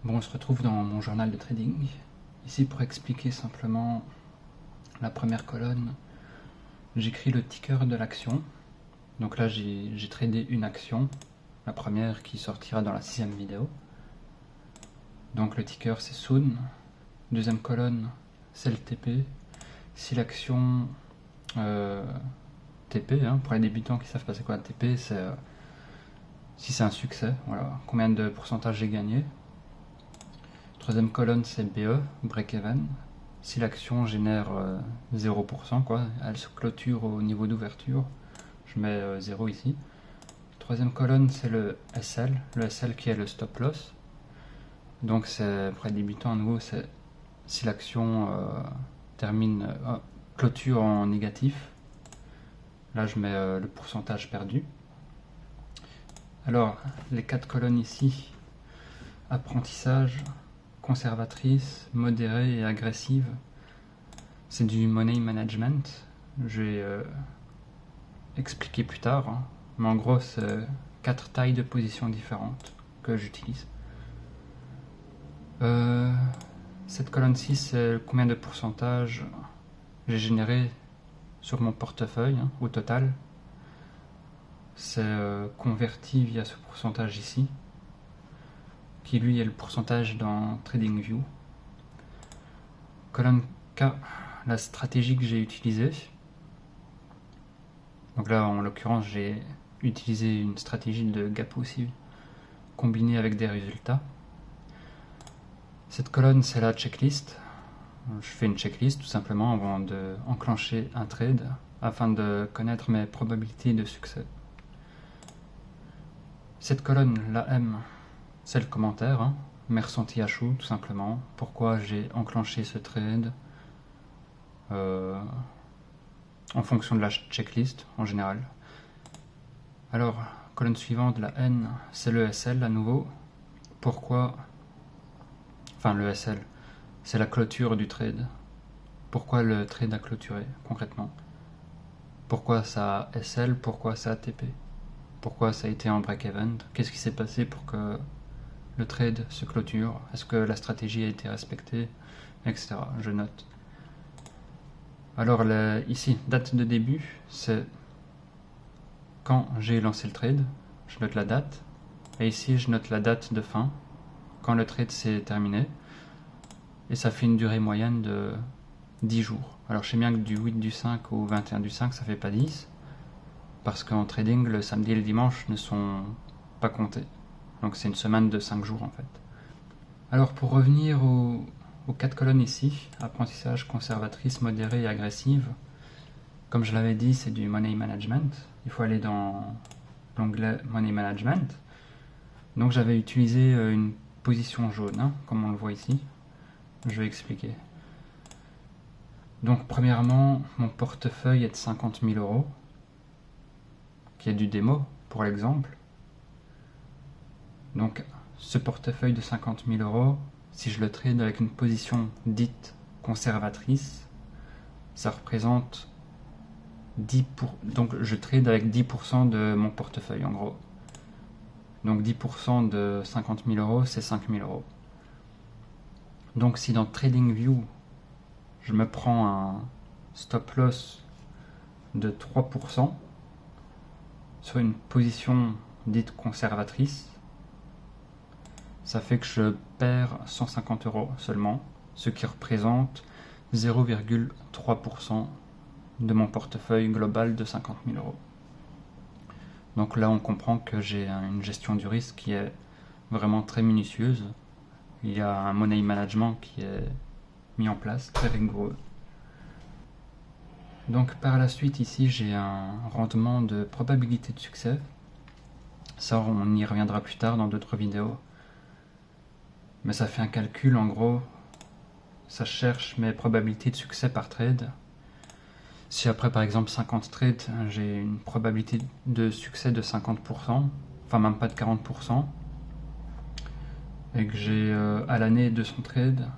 Bon, on se retrouve dans mon journal de trading. Ici, pour expliquer simplement la première colonne, j'écris le ticker de l'action. Donc là, j'ai tradé une action, la première qui sortira dans la 6e vidéo. Donc le ticker, c'est Soon. Deuxième colonne, c'est le TP. Si l'action TP, pour les débutants qui savent pas c'est quoi un TP, c'est si c'est un succès, voilà, combien de pourcentage j'ai gagné. Troisième colonne, c'est BE, break-even. Si l'action génère 0%, elle se clôture au niveau d'ouverture, je mets 0 ici. Troisième colonne, c'est le SL qui est le stop loss. Donc c'est pour les débutants à nouveau, c'est si l'action clôture en négatif. Là, je mets le pourcentage perdu. Alors, les 4 colonnes ici, apprentissage, conservatrice, modérée et agressive, c'est du money management. Je vais expliquer plus tard, mais en gros, c'est 4 tailles de positions différentes que j'utilise. Cette colonne-ci, c'est combien de pourcentage j'ai généré sur mon portefeuille au total. C'est converti via ce pourcentage ici, qui lui est le pourcentage dans TradingView. Colonne K, la stratégie que j'ai utilisée. Donc là, en l'occurrence, j'ai utilisé une stratégie de gap aussi, combinée avec des résultats. Cette colonne, c'est la checklist. Je fais une checklist tout simplement avant de enclencher un trade, afin de connaître mes probabilités de succès. Cette colonne, la M, c'est le commentaire, mes ressentis à chaud tout simplement, pourquoi j'ai enclenché ce trade en fonction de la checklist en général. Alors, colonne suivante, la N, c'est le SL à nouveau. Pourquoi, le SL, c'est la clôture du trade. Pourquoi le trade a clôturé concrètement? Pourquoi ça a SL? Pourquoi ça a TP? Pourquoi ça a été en break-even? Qu'est-ce qui s'est passé pour que le trade se clôture? Est-ce que la stratégie a été respectée? Etc. Je note. Alors ici, date de début, c'est quand j'ai lancé le trade. Je note la date. Et ici, je note la date de fin, quand le trade s'est terminé. Et ça fait une durée moyenne de 10 jours. Alors je sais bien que du 8 du 5 au 21 du 5, ça fait pas 10. Parce qu'en trading, le samedi et le dimanche ne sont pas comptés. Donc c'est une semaine de 5 jours en fait. Alors pour revenir aux 4 colonnes ici, apprentissage, conservatrice, modérée et agressive, comme je l'avais dit, c'est du money management. Il faut aller dans l'onglet money management. Donc j'avais utilisé une position jaune, comme on le voit ici. Je vais expliquer. Donc premièrement, mon portefeuille est de 50 000 €, qui est du démo pour l'exemple. Donc ce portefeuille de 50 000 €, si je le trade avec une position dite conservatrice, ça représente 10%. Donc je trade avec 10% de mon portefeuille en gros. Donc 10% de 50 000 €, c'est 5 000 €. Donc si dans TradingView, je me prends un stop loss de 3% sur une position dite conservatrice, ça fait que je perds 150 € seulement, ce qui représente 0,3% de mon portefeuille global de 50 000 €. Donc là, on comprend que j'ai une gestion du risque qui est vraiment très minutieuse. Il y a un money management qui est mis en place, très rigoureux. Donc par la suite, ici, j'ai un rendement de probabilité de succès. Ça, on y reviendra plus tard dans d'autres vidéos. Mais ça fait un calcul, en gros, ça cherche mes probabilités de succès par trade. Si après, par exemple, 50 trades, j'ai une probabilité de succès de 50%, enfin même pas de 40%, et que j'ai à l'année 200 trades,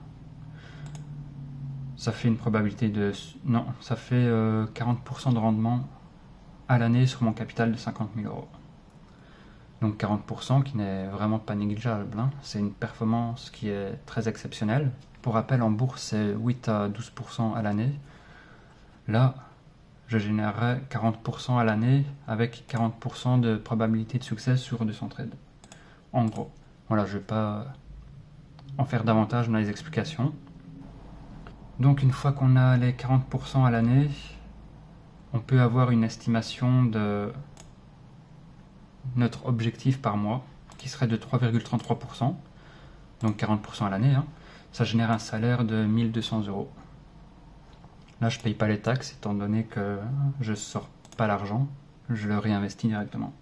ça fait une probabilité de... Non, ça fait 40% de rendement à l'année sur mon capital de 50 000 €. Donc 40% qui n'est vraiment pas négligeable, hein. C'est une performance qui est très exceptionnelle. Pour rappel, en bourse, c'est 8 à 12% à l'année. Là, je générerais 40% à l'année avec 40% de probabilité de succès sur 200 trades. En gros. Voilà, je ne vais pas en faire davantage dans les explications. Donc une fois qu'on a les 40% à l'année, on peut avoir une estimation de notre objectif par mois, qui serait de 3,33%, donc 40% à l'année, hein. Ça génère un salaire de 1200 €. Là, je ne paye pas les taxes, étant donné que je ne sors pas l'argent, je le réinvestis directement.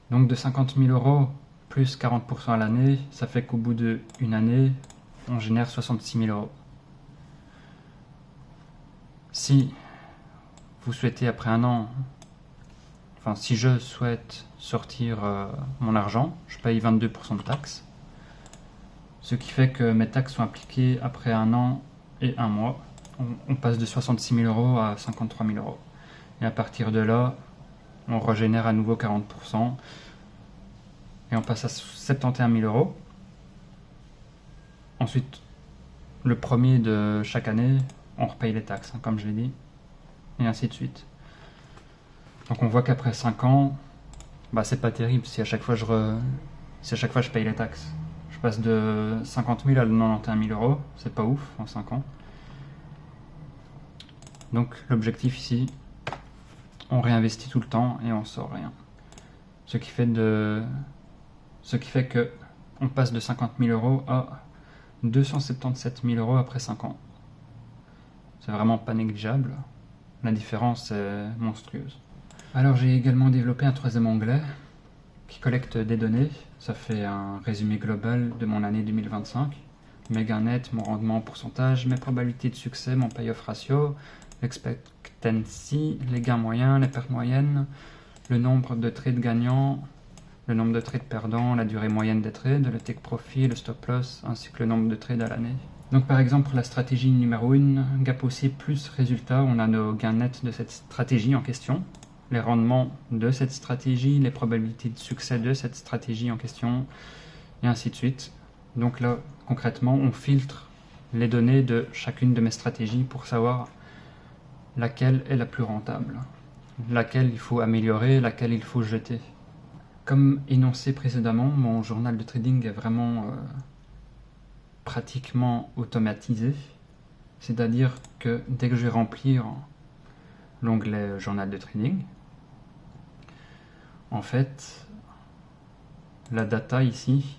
Donc de 50 000 € plus 40% à l'année, ça fait qu'au bout d'une année, on génère 66 000 €. Si vous souhaitez après un an, enfin si je souhaite sortir mon argent, je paye 22% de taxes, ce qui fait que mes taxes sont appliquées après un an et un mois. On passe de 66 000 € à 53 000 €. Et à partir de là, on régénère à nouveau 40%. Et on passe à 71 000 €. Ensuite, le premier de chaque année, on repaye les taxes, hein, comme je l'ai dit. Et ainsi de suite. Donc on voit qu'après 5 ans, c'est pas terrible si à chaque fois je paye les taxes. Je passe de 50 000 à 91 000 €, c'est pas ouf en 5 ans. Donc l'objectif ici, on réinvestit tout le temps et on sort rien. Ce qui fait que on passe de 50 000 € à 277 000 € après 5 ans. C'est vraiment pas négligeable. La différence est monstrueuse. Alors j'ai également développé un troisième onglet qui collecte des données. Ça fait un résumé global de mon année 2025. Mes gains nets, mon rendement en pourcentage, mes probabilités de succès, mon payoff ratio, l'expectancy, les gains moyens, les pertes moyennes, le nombre de trades gagnants, le nombre de trades perdants, la durée moyenne des trades, le take profit, le stop loss, ainsi que le nombre de trades à l'année. Donc par exemple pour la stratégie numéro 1, gap haussier plus résultat, on a nos gains nets de cette stratégie en question, les rendements de cette stratégie, les probabilités de succès de cette stratégie en question, et ainsi de suite. Donc là, concrètement, on filtre les données de chacune de mes stratégies pour savoir laquelle est la plus rentable, laquelle il faut améliorer, laquelle il faut jeter. Comme énoncé précédemment, mon journal de trading est vraiment pratiquement automatisé. C'est-à-dire que dès que je vais remplir l'onglet journal de trading, en fait, la data ici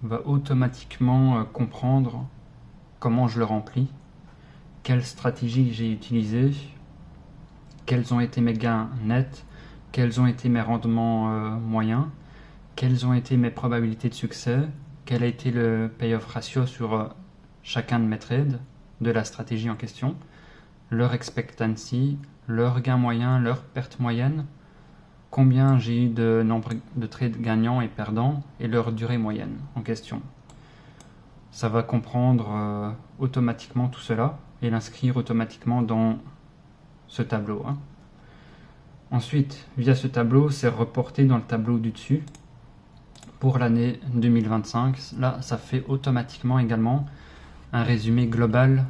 va automatiquement comprendre comment je le remplis, quelle stratégie j'ai utilisée, quels ont été mes gains nets, quels ont été mes rendements moyens, quelles ont été mes probabilités de succès, quel a été le payoff ratio sur chacun de mes trades de la stratégie en question, leur expectancy, leur gain moyen, leur perte moyenne, combien j'ai eu de nombre de trades gagnants et perdants et leur durée moyenne en question. Ça va comprendre automatiquement tout cela et l'inscrire automatiquement dans ce tableau, hein. Ensuite, via ce tableau, c'est reporté dans le tableau du dessus pour l'année 2025. Là, ça fait automatiquement également un résumé global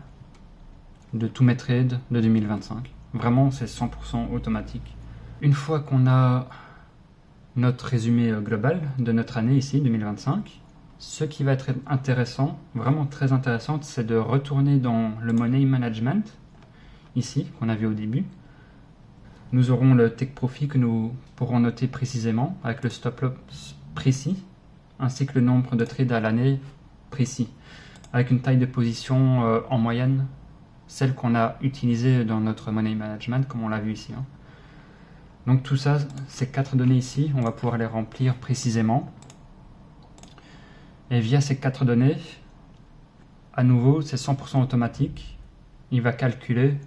de tous mes trades de 2025. Vraiment, c'est 100% automatique. Une fois qu'on a notre résumé global de notre année ici, 2025, ce qui va être intéressant, vraiment très intéressant, c'est de retourner dans le Money Management, ici, qu'on a vu au début. Nous aurons le take profit que nous pourrons noter précisément avec le stop loss précis, ainsi que le nombre de trades à l'année précis, avec une taille de position en moyenne, celle qu'on a utilisée dans notre Money Management, comme on l'a vu ici, hein. Donc tout ça, ces 4 données ici, on va pouvoir les remplir précisément. Et via ces 4 données, à nouveau, c'est 100% automatique. Il va calculer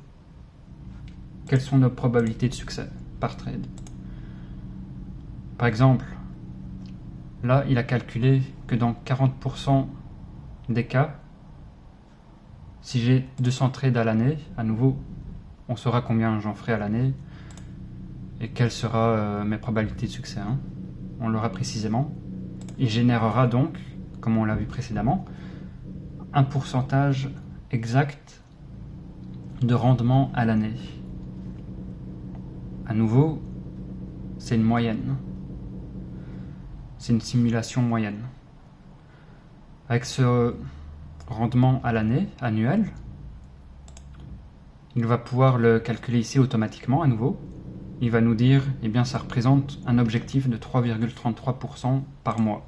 quelles sont nos probabilités de succès par trade. Par exemple, là, il a calculé que dans 40% des cas, si j'ai 200 trades à l'année, à nouveau, on saura combien j'en ferai à l'année et quelles seront mes probabilités de succès, hein. on l'aura précisément. Il générera donc, comme on l'a vu précédemment, un pourcentage exact de rendement à l'année. À nouveau, c'est une moyenne. C'est une simulation moyenne. Avec ce rendement à l'année, annuel, il va pouvoir le calculer ici automatiquement à nouveau. Il va nous dire, eh bien ça représente un objectif de 3,33% par mois.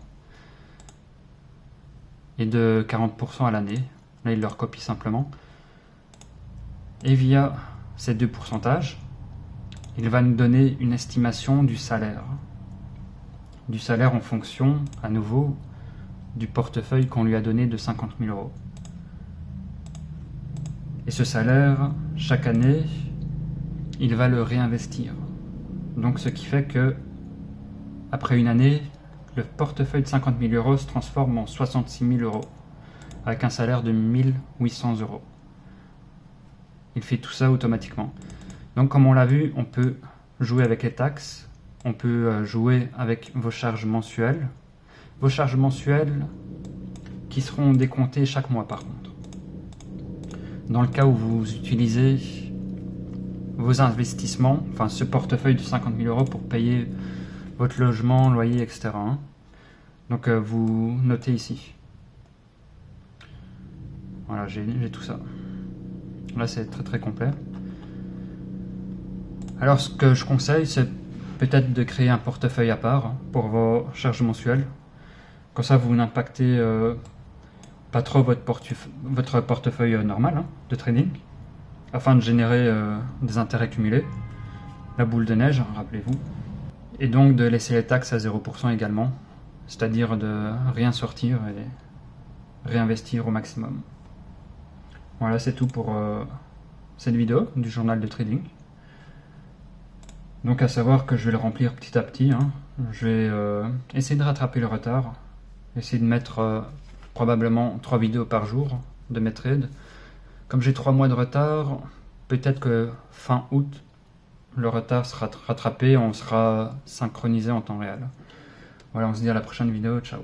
Et de 40% à l'année. Là, il le recopie simplement. Et via ces deux pourcentages, il va nous donner une estimation du salaire. Du salaire en fonction, à nouveau, du portefeuille qu'on lui a donné de 50 000 euros. Et ce salaire, chaque année, il va le réinvestir. Donc ce qui fait que, après une année, le portefeuille de 50 000 euros se transforme en 66 000 euros, avec un salaire de 1 800 euros. Il fait tout ça automatiquement. Donc comme on l'a vu, on peut jouer avec les taxes, on peut jouer avec vos charges mensuelles. Vos charges mensuelles qui seront décomptées chaque mois par contre. Dans le cas où vous utilisez vos investissements, enfin ce portefeuille de 50 000 euros pour payer votre logement, loyer, etc. Donc vous notez ici. Voilà, j'ai tout ça. Là c'est très très complet. Alors ce que je conseille, c'est peut-être de créer un portefeuille à part pour vos charges mensuelles. Comme ça vous n'impactez pas trop votre portefeuille normal de trading, afin de générer des intérêts cumulés, la boule de neige, rappelez-vous, et donc de laisser les taxes à 0% également, c'est-à-dire de rien sortir et réinvestir au maximum. Voilà, c'est tout pour cette vidéo du journal de trading. Donc à savoir que je vais le remplir petit à petit, je vais essayer de rattraper le retard, essayer de mettre probablement 3 vidéos par jour de mes trades. Comme j'ai 3 mois de retard, peut-être que fin août, le retard sera rattrapé, on sera synchronisé en temps réel. Voilà, on se dit à la prochaine vidéo, ciao.